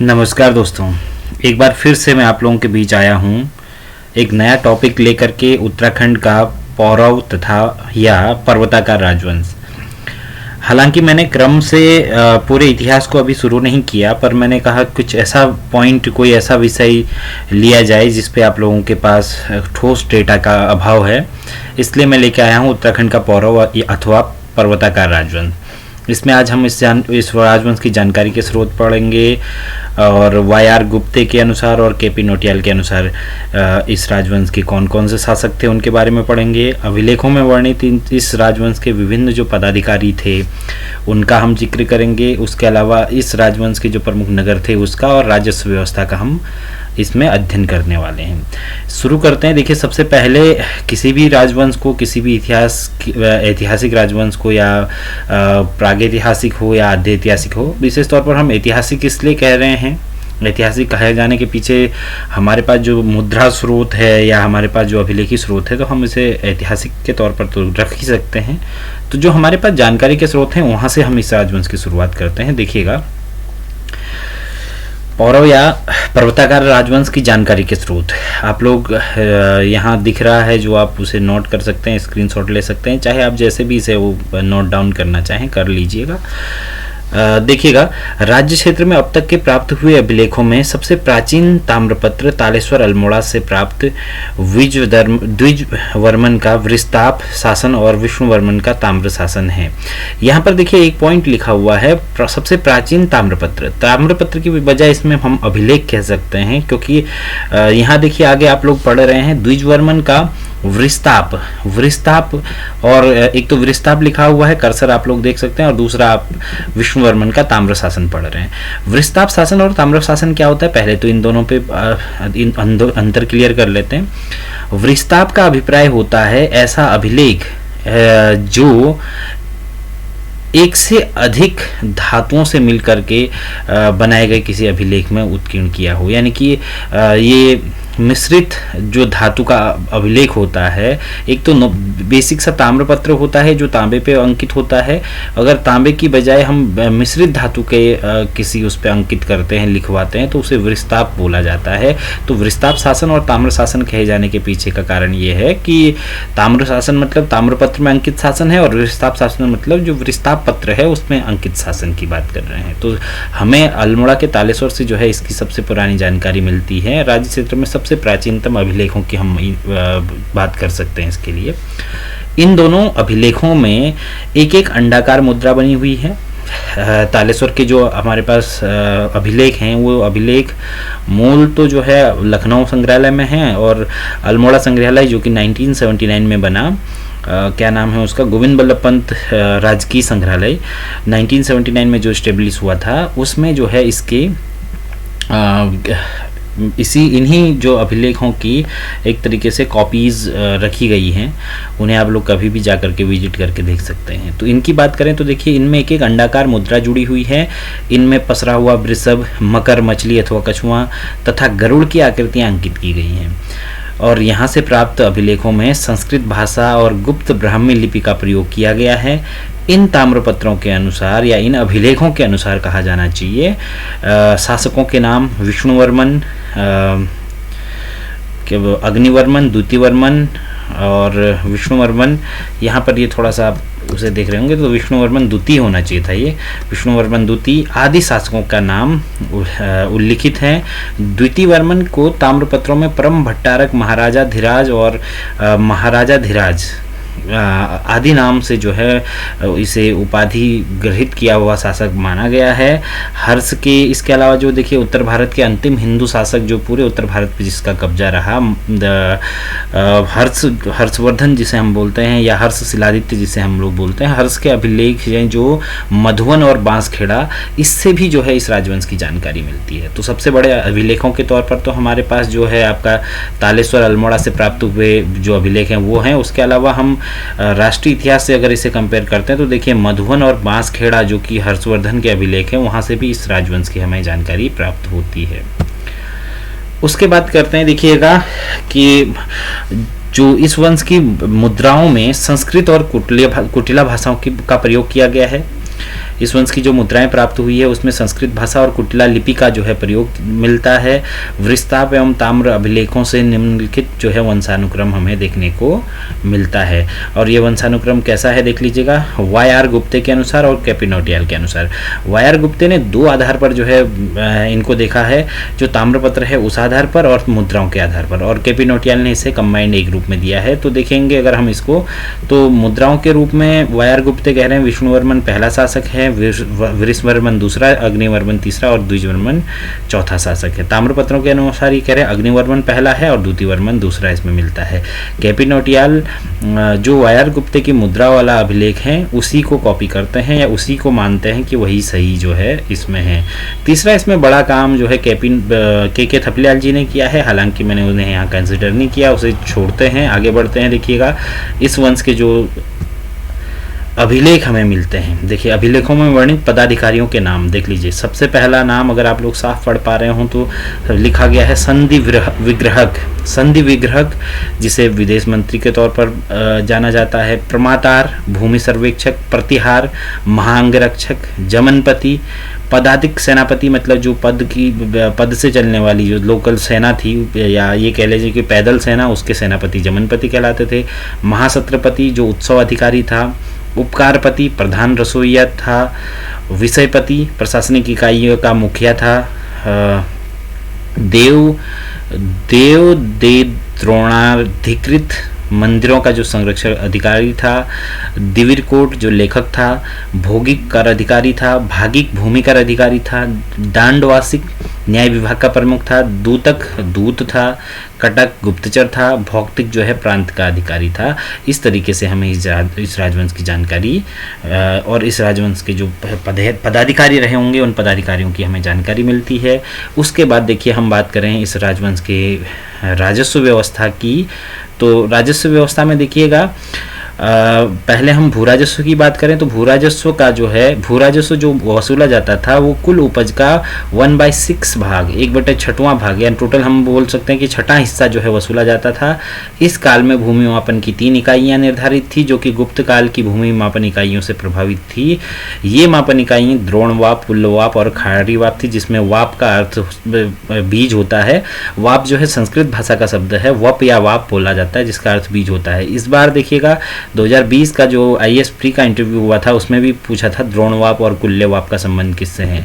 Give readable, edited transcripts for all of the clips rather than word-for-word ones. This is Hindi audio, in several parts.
नमस्कार दोस्तों, एक बार फिर से मैं आप लोगों के बीच आया हूँ एक नया टॉपिक लेकर के उत्तराखंड का पौरव तथा या पर्वताकार राजवंश। हालांकि मैंने क्रम से पूरे इतिहास को अभी शुरू नहीं किया, पर मैंने कहा कुछ ऐसा पॉइंट, कोई ऐसा विषय लिया जाए जिस पे आप लोगों के पास ठोस डेटा का अभाव है। इसलिए मैं लेके आया हूँ उत्तराखंड का पौरव अथवा पर्वताकार राजवंश। इसमें आज हम इस राजवंश की जानकारी के स्रोत पढ़ेंगे और वाई.आर. गुप्ते के अनुसार और के.पी. नौटियाल के अनुसार इस राजवंश के कौन कौन से शासक थे उनके बारे में पढ़ेंगे। अभिलेखों में वर्णित इस राजवंश के विभिन्न जो पदाधिकारी थे उनका हम जिक्र करेंगे। उसके अलावा इस राजवंश के जो प्रमुख नगर थे उसका और राजस्व व्यवस्था का हम इसमें अध्ययन करने वाले हैं। शुरू करते हैं। देखिए, सबसे पहले किसी भी राजवंश को, किसी भी ऐतिहासिक राजवंश को या प्रागैतिहासिक हो या आद्य ऐतिहासिक हो, विशेष तौर पर हम ऐतिहासिक इसलिए कह रहे हैं, ऐतिहासिक कहे जाने के पीछे हमारे पास जो मुद्रा स्रोत है या हमारे पास जो अभिलेखी स्रोत है तो हम इसे ऐतिहासिक के तौर पर तो रख ही सकते हैं। तो जो हमारे पास जानकारी के स्रोत हैं वहाँ से हम इस राजवंश की शुरुआत करते हैं। देखिएगा, पौरव या पर्वताकार राजवंश की जानकारी के स्रोत आप लोग यहाँ दिख रहा है, जो आप उसे नोट कर सकते हैं, स्क्रीनशॉट ले सकते हैं, चाहे आप जैसे भी इसे वो नोट डाउन करना चाहें कर लीजिएगा। देखिएगा, राज्य क्षेत्र में अब तक के प्राप्त हुए अभिलेखों में सबसे प्राचीन ताम्रपत्र तालेश्वर अल्मोड़ा से प्राप्त द्विजवर्मन का वृस्ताप शासन और विष्णुवर्मन का ताम्र शासन है। यहाँ पर देखिए एक पॉइंट लिखा हुआ है, सबसे प्राचीन ताम्रपत्र की बजाय इसमें हम अभिलेख कह सकते हैं, क्योंकि यहाँ देखिए आगे आप लोग पढ़ रहे हैं द्विजवर्मन का वृस्ताप और एक तो वृस्ताप लिखा हुआ है, कर्सर आप लोग देख सकते हैं, और दूसरा आप विष्णुवर्मन का ताम्र शासन पढ़ रहे हैं। वृस्ताप शासन और ताम्र शासन क्या होता है, पहले तो इन दोनों पे अंतर क्लियर कर लेते हैं। वृस्ताप का अभिप्राय होता है ऐसा अभिलेख जो एक से अधिक धातुओं से मिलकर के बनाए गए किसी अभिलेख में उत्कीर्ण किया हो, यानी कि ये मिश्रित जो धातु का अभिलेख होता है। एक तो बेसिक सा ताम्रपत्र होता है जो तांबे पे अंकित होता है, अगर तांबे की बजाय हम मिश्रित धातु के किसी उस पे अंकित करते हैं, लिखवाते हैं, तो उसे वृस्ताप बोला जाता है। तो वृस्ताप शासन और ताम्र शासन कहे जाने के पीछे का कारण ये है कि ताम्र शासन मतलब ताम्रपत्र में अंकित शासन है, और वृस्ताप शासन मतलब जो वृस्ताप पत्र है उसमें अंकित शासन की बात कर रहे हैं। तो हमें अल्मोड़ा के तालेश्वर से जो है इसकी सबसे पुरानी जानकारी मिलती है। राज्य क्षेत्र में सबसे प्राचीनतम अभिलेखों की हम बात कर सकते हैं। इसके लिए इन दोनों अभिलेखों में एक एक अंडाकार मुद्रा बनी हुई है। तालेश्वर के जो हमारे पास अभिलेख हैं वो अभिलेख मूल तो जो है लखनऊ संग्रहालय में है, और अल्मोड़ा संग्रहालय जो कि 1979 में बना, क्या नाम है उसका, गोविंद बल्लभ पंत राजकीय संग्रहालय 1979 में जो स्टेब्लिश हुआ था, उसमें जो है इसके इन्हीं जो अभिलेखों की एक तरीके से कॉपीज़ रखी गई हैं। उन्हें आप लोग कभी भी जा करके विजिट करके देख सकते हैं। तो इनकी बात करें तो देखिए इनमें एक एक अंडाकार मुद्रा जुड़ी हुई है। इनमें पसरा हुआ वृषभ, मकर, मछली अथवा कछुआ तथा गरुड़ की आकृतियाँ अंकित की गई हैं। और यहाँ से प्राप्त अभिलेखों में संस्कृत भाषा और गुप्त ब्राह्मी लिपि का प्रयोग किया गया है। इन ताम्रपत्रों के अनुसार या इन अभिलेखों के अनुसार कहा जाना चाहिए शासकों के नाम विष्णुवर्मन, अग्निवर्मन, द्वितीयवर्मन और विष्णुवर्मन। यहाँ पर ये थोड़ा सा उसे देख रहे होंगे तो विष्णुवर्मन द्वितीय होना चाहिए था, ये विष्णुवर्मन द्वितीय आदि शासकों का नाम उल्लिखित है। द्वितीयवर्मन को ताम्रपत्रों में परम भट्टारक, महाराजा धीराज और महाराजा धीराज आदि नाम से जो है इसे उपाधि ग्रहित किया हुआ शासक माना गया है। हर्ष के इसके अलावा जो देखिए उत्तर भारत के अंतिम हिंदू शासक जो पूरे उत्तर भारत पर जिसका कब्जा रहा, हर्षवर्धन जिसे हम बोलते हैं या हर्ष शिलादित्य जिसे हम लोग बोलते हैं, हर्ष के अभिलेख हैं जो मधुवन और बांसखेड़ा, इससे भी जो है इस राजवंश की जानकारी मिलती है। तो सबसे बड़े अभिलेखों के तौर पर तो हमारे पास जो है आपका तालेश्वर अल्मोड़ा से प्राप्त हुए जो अभिलेख हैं वो हैं। उसके अलावा हम राष्ट्रीय इतिहास से अगर इसे कंपेयर करते हैं तो देखिए मधुवन और बांसखेड़ा जो कि हर्षवर्धन के अभिलेख हैं, वहाँ से भी इस राजवंश की हमें जानकारी प्राप्त होती है। उसके बाद करते हैं, देखिएगा कि जो इस वंश की मुद्राओं में संस्कृत और कुटिला भाषाओं का प्रयोग किया गया है। इस वंश की जो मुद्राएं प्राप्त हुई है उसमें संस्कृत भाषा और कुटिला लिपि का जो है प्रयोग मिलता है। वृस्ताप एवं ताम्र अभिलेखों से निम्नलिखित जो है वंशानुक्रम हमें देखने को मिलता है। और ये वंशानुक्रम कैसा है देख लीजिएगा, वाई.आर. गुप्ते के अनुसार और के.पी. नौटियाल के अनुसार। वाई.आर. गुप्ते ने दो आधार पर जो है इनको देखा है, जो ताम्रपत्र है उस आधार पर और मुद्राओं के आधार पर, और के.पी. नौटियाल ने इसे कंबाइंड एक रूप में दिया है। तो देखेंगे अगर हम इसको, तो मुद्राओं के रूप में वाई.आर. गुप्ते कह रहे हैं विष्णुवर्मन पहला शासक है, वृषवर्मन दूसरा, अग्निवर्मन तीसरा और द्विजवर्मन चौथा शासक है। ताम्रपत्रों के अनुसार ये कह रहे हैं अग्निवर्मन पहला है और द्वितीयवर्मन दूसरा इसमें मिलता है। के.पी. नौटियाल जो वाई.आर. गुप्ते की मुद्रा वाला अभिलेख है उसी को कॉपी करते हैं या उसी को मानते हैं कि वही सही जो है इसमें है। तीसरा इसमें बड़ा काम जो है के थपलियाल जी ने किया है, हालांकि मैंने उन्हें यहाँ कंसिडर नहीं किया, उसे छोड़ते हैं, आगे बढ़ते हैं। देखिएगा इस वंश के जो अभिलेख हमें मिलते हैं, देखिए अभिलेखों में वर्णित पदाधिकारियों के नाम देख लीजिए। सबसे पहला नाम अगर आप लोग साफ पढ़ पा रहे हो तो लिखा गया है संधि विग्रहक। संधि विग्रहक जिसे विदेश मंत्री के तौर पर जाना जाता है, प्रमातार, भूमि सर्वेक्षक, प्रतिहार, महाअंगरक्षक, जमनपति, पदाधिक सेनापति, मतलब जो पद से चलने वाली जो लोकल सेना थी, या ये कह लीजिए कि पैदल सेना, उसके सेनापति जमनपति कहलाते थे। महासत्रपति जो उत्सव अधिकारी था, उपकारपति प्रधान रसोइया था, विषयपति प्रशासनिक इकाइयों का मुखिया था, द्रोणाधिकृत मंदिरों का जो संरक्षण अधिकारी था, दिविरकोट जो लेखक था, भौगिक कर अधिकारी था, भागिक भूमि कर अधिकारी था, दांडवासिक न्याय विभाग का प्रमुख था, दूतक दूत था, कटक गुप्तचर था, भौतिक जो है प्रांत का अधिकारी था। इस तरीके से हमें इस राजवंश की जानकारी और इस राजवंश के जो पदाधिकारी रहे होंगे उन पदाधिकारियों की हमें जानकारी मिलती है। उसके बाद देखिए हम बात करें इस राजवंश के राजस्व व्यवस्था की, तो राजस्व व्यवस्था में देखिएगा पहले हम भू राजस्व की बात करें तो भू राजस्व का जो है, भू राजस्व जो वसूला जाता था वो कुल उपज का 1/6 भाग, 1/6वां भाग, यानी टोटल हम बोल सकते हैं कि छठा हिस्सा जो है वसूला जाता था। इस काल में भूमि मापन की 3 इकाइयां निर्धारित थी जो कि गुप्त काल की भूमि मापन इकाइयों से प्रभावित थी। ये मापन इकाइयां द्रोणवाप, पुल्लवाप और खारीवाप थी, जिसमें वाप का अर्थ बीज होता है। वाप जो है संस्कृत भाषा का शब्द है, वप या वाप बोला जाता है जिसका अर्थ बीज होता है। इस बार देखिएगा 2020 का जो IAS प्री का इंटरव्यू हुआ था उसमें भी पूछा था द्रोणवाप और कुल्यवाप का संबंध किससे है।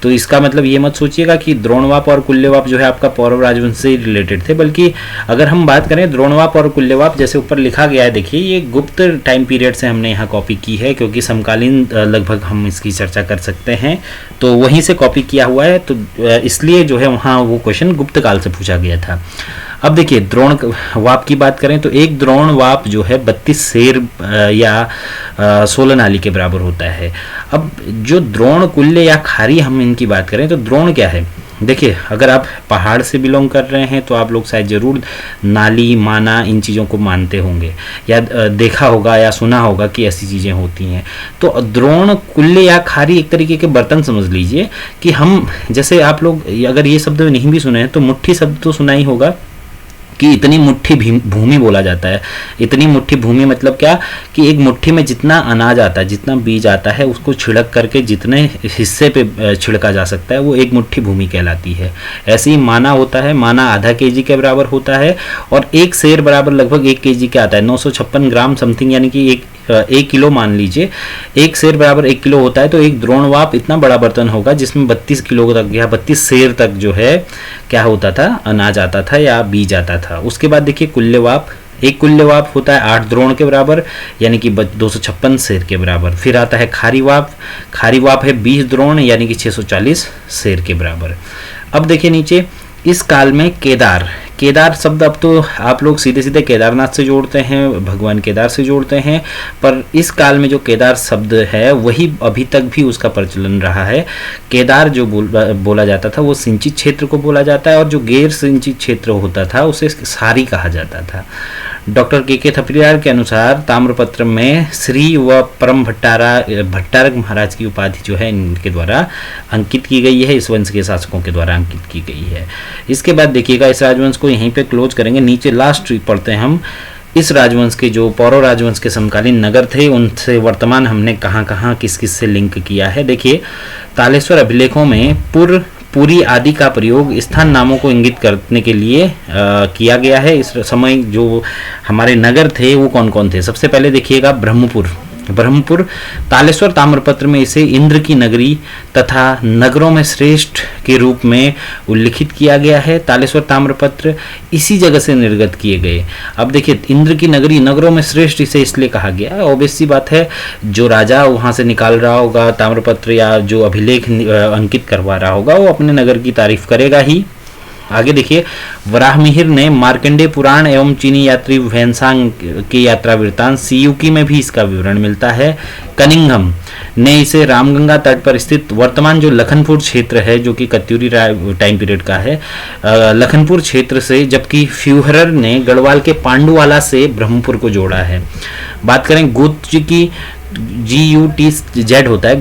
तो इसका मतलब ये मत सोचिएगा कि द्रोणवाप और कुल्यवाप जो है आपका पौरव राजवंश से रिलेटेड थे, बल्कि अगर हम बात करें द्रोणवाप और कुल्यवाप जैसे ऊपर लिखा गया है, देखिए ये गुप्त टाइम पीरियड से हमने यहाँ कॉपी की है क्योंकि समकालीन लगभग हम इसकी चर्चा कर सकते हैं, तो वहीं से कॉपी किया हुआ है, तो इसलिए जो है वहाँ वो क्वेश्चन गुप्त काल से पूछा गया था। अब देखिए द्रोण वाप की बात करें तो एक द्रोण वाप जो है 32 सेर या 16 नाली के बराबर होता है। अब जो द्रोण, कुल्य या खारी हम इनकी बात करें तो द्रोण क्या है, देखिए अगर आप पहाड़ से बिलोंग कर रहे हैं तो आप लोग शायद जरूर नाली, माना इन चीज़ों को मानते होंगे या देखा होगा या सुना होगा कि ऐसी चीज़ें होती हैं। तो द्रोण, कुल्य या खारी एक तरीके के बर्तन समझ लीजिए कि हम, जैसे आप लोग अगर ये शब्द नहीं भी सुने हैं तो मुट्ठी शब्द तो सुना ही होगा कि इतनी मुट्ठी भूमि बोला जाता है। इतनी मुट्ठी भूमि मतलब क्या कि एक मुट्ठी में जितना अनाज आता है, जितना बीज आता है, उसको छिड़क करके जितने हिस्से पे छिड़का जा सकता है वो एक मुट्ठी भूमि कहलाती है। ऐसे ही माना होता है, माना आधा केजी के बराबर होता है और एक सेर बराबर लगभग 1 केजी का आता है, 956 ग्राम समथिंग, यानी कि 1 किलो मान लीजिए, एक सेर बराबर 1 किलो होता है। तो एक द्रोणवाप इतना बड़ा बर्तन होगा जिसमें 32 किलो तक या 32 सेर तक जो है क्या होता था, अनाज आता था या बीज आता था। उसके बाद देखिए कुल्यवाप, एक कुल्यवाप होता है 8 द्रोण के बराबर यानी कि 256 सेर के बराबर। फिर आता है खारीवाप, खारीवाप है 20 द्रोण यानी कि 640 सेर के बराबर। अब देखिए नीचे, इस काल में केदार, केदार शब्द अब तो आप लोग सीधे सीधे केदारनाथ से जोड़ते हैं, भगवान केदार से जोड़ते हैं, पर इस काल में जो केदार शब्द है वही अभी तक भी उसका प्रचलन रहा है। केदार जो बोला जाता था वो सिंचित क्षेत्र को बोला जाता है और जो गैर सिंचित क्षेत्र होता था उसे सारी कहा जाता था। डॉक्टर के थपलियाल के अनुसार ताम्रपत्र में श्री व परम भट्टारक महाराज की उपाधि जो है इनके द्वारा अंकित की गई है, इस वंश के शासकों के द्वारा अंकित की गई है। इसके बाद देखिएगा इस राजवंश को यहीं पे क्लोज करेंगे। नीचे लास्ट पढ़ते हैं हम इस राजवंश के जो पौरव राजवंश के समकालीन नगर थे उनसे वर्तमान हमने कहाँ कहाँ किस किस से लिंक किया है। देखिए, तालेश्वर अभिलेखों में पुरी आदि का प्रयोग स्थान नामों को इंगित करने के लिए किया गया है। इस समय जो हमारे नगर थे वो कौन कौन थे? सबसे पहले देखिएगा ब्रह्मपुर तालेश्वर ताम्रपत्र में इसे इंद्र की नगरी तथा नगरों में श्रेष्ठ के रूप में उल्लिखित किया गया है। तालेश्वर ताम्रपत्र इसी जगह से निर्गत किए गए। अब देखिए, इंद्र की नगरी, नगरों में श्रेष्ठ इसे इसलिए कहा गया है, ऑब्वियस सी बात है, जो राजा वहाँ से निकाल रहा होगा ताम्रपत्र या जो अभिलेख अंकित करवा रहा होगा वो अपने नगर की तारीफ करेगा ही। आगे देखिए, वराहमिहिर ने मार्कंडेय पुराण एवं चीनी यात्री वैनसांग की यात्रा वृत्तांत सियुकी में भी इसका विवरण मिलता है। कनिंघम ने इसे रामगंगा तट पर स्थित वर्तमान जो लखनपुर क्षेत्र है, जो कि कत्यूरी टाइम पीरियड का है, लखनपुर क्षेत्र से, जबकि फ्यूहरर ने गढ़वाल के पांडुवाला से ब्रह्मपुर को जोड़ा है। बात करें गुर्ज की, GUTZ होता है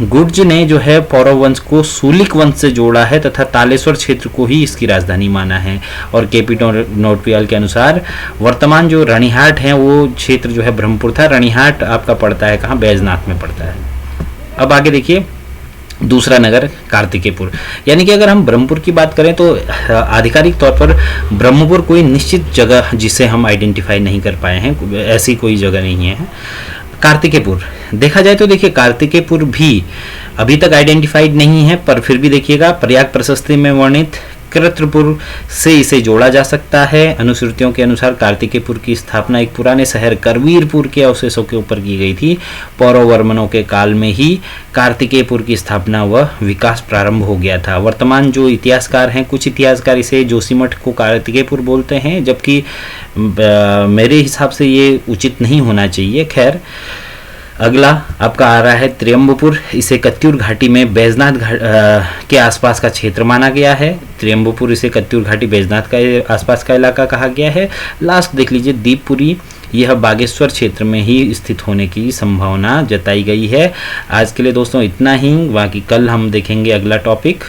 गुर्ज ने जो है पौरव वंश को सूलिक वंश से जोड़ा है तथा तालेश्वर क्षेत्र को ही इसकी राजधानी माना है। और केपी नोटपियाल के अनुसार वर्तमान जो रनिहाट है वो क्षेत्र जो है ब्रह्मपुर था। रनिहाट आपका पड़ता है कहाँ? बैजनाथ में पड़ता है। अब आगे देखिए, दूसरा नगर कार्तिकेयपुर। यानी कि अगर हम ब्रह्मपुर की बात करें तो आधिकारिक तौर पर ब्रह्मपुर कोई निश्चित जगह जिसे हम आइडेंटिफाई नहीं कर पाए हैं, ऐसी कोई जगह नहीं है। कार्तिकेयपुर देखा जाए तो देखिए, कार्तिकेयपुर भी अभी तक आइडेंटिफाइड नहीं है, पर फिर भी देखिएगा प्रयाग प्रशस्ति में वर्णित कृत्रपुर से इसे जोड़ा जा सकता है। अनुश्रुतियों के अनुसार कार्तिकेयपुर की स्थापना एक पुराने शहर करवीरपुर के अवशेषों के ऊपर की गई थी। पौरव वर्मनों के काल में ही कार्तिकेयपुर की स्थापना व विकास प्रारंभ हो गया था। वर्तमान जो इतिहासकार हैं, कुछ इतिहासकार इसे जोशीमठ को कार्तिकेयपुर बोलते हैं, जबकि मेरे हिसाब से ये उचित नहीं होना चाहिए। खैर, अगला आपका आ रहा है त्र्यंबपुर। इसे कत्यूर घाटी में बैजनाथ के आसपास का क्षेत्र माना गया है। त्र्यंबपुर इसे कत्यूर घाटी बैजनाथ के आसपास का इलाका कहा गया है। लास्ट देख लीजिए, दीपपुरी, यह बागेश्वर क्षेत्र में ही स्थित होने की संभावना जताई गई है। आज के लिए दोस्तों इतना ही, बाकी कल हम देखेंगे अगला टॉपिक।